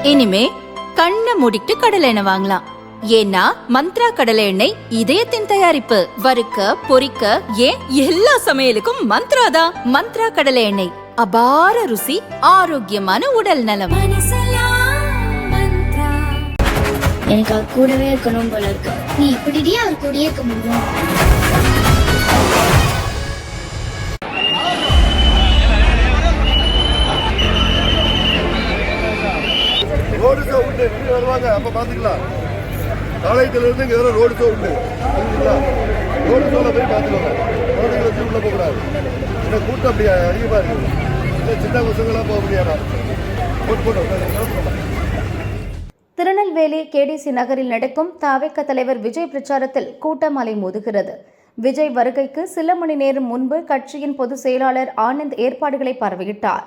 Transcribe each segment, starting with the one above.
இனிமே கண்ணை மூடிட்டு கடலை எண்ணெய் வாங்கலாம். ஏன்னா மந்த்ரா கடலை எண்ணெய் இதயத்தின் தயாரிப்பு. வறுக்க பொரிக்க ஏன் எல்லா சமையலுக்கும் மந்த்ரா தான். மந்த்ரா கடலை எண்ணெய், அபார ருசி, ஆரோக்கியமான உடல் நலம். எனக்கு அவர் கூடவே இருக்கணும் போல இருக்கு. நீ இப்படியே அவர் கூடயே இருக்க முடியும். ரோடு ஷோ உண்டு, வருவாங்க, அப்ப பாத்துக்கலாம். காலேஜ்ல இருந்து இங்க வர ரோடு ஷோ உண்டு, ரோடு ஷோல போய் பாத்துக்கோங்க. குழந்தைங்களை வச்சு உள்ள போக கூடாது. இந்த கூட்டம் அப்படியா அதிகமா இருக்கு. சின்ன பசங்களா போக முடியாதா? திருநெல்வேலி கேடிசி நகரில் நடக்கும் தவிக தலைவர் விஜய் பிரச்சாரத்தில் கூட்டம் அலைமோதுகிறது. விஜய் வருகைக்கு சில மணி நேரம் முன்பு கட்சியின் பொதுச் செயலாளர் ஆனந்த் ஏற்பாடுகளை பார்வையிட்டார்.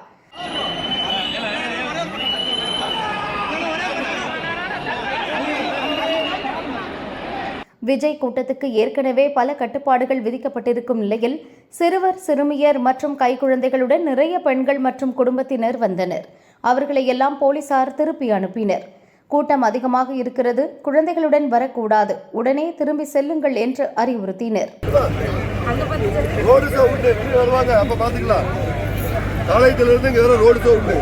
விஜய் கூட்டத்துக்கு ஏற்கனவே பல கட்டுப்பாடுகள் விதிக்கப்பட்டிருக்கும் நிலையில் சிறுவர் சிறுமியர் மற்றும் கைக்குழந்தைகளுடன் நிறைய பெண்கள் மற்றும் குடும்பத்தினர் வந்தனர். அவர்களை எல்லாம் போலீசார் திருப்பி அனுப்பினர். கூட்டம் அதிகமாக இருக்கிறது, குழந்தைகளுடன் வரக்கூடாது, உடனே திரும்பி செல்லுங்கள் என்று அறிவுறுத்தினர். காலேஜ்ல இருந்து இங்க வர ரோடு ஷோ உண்டு,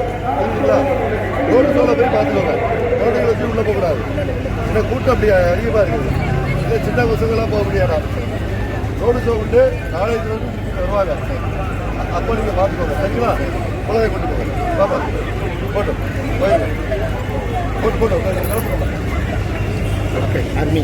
ரோடு ஷோல போய் பாத்துக்கோங்க. குழந்தைங்களை வச்சு உள்ள போக கூடாது. இந்த கூட்டம் அப்படியா அதிகமா இருக்கு. சின்ன பசங்களா போக முடியாதா? ரோடு ஷோ உண்டு, காலேஜ்ல இருந்து வருவாங்க, அப்போ நீங்க பாத்துக்கோங்க. சரிங்களா? குழந்தை கொண்டு போங்க. பாப்பா போட்டோம் போயிருங்க. போட்டு போட்டோம். ஓகே, அருமை.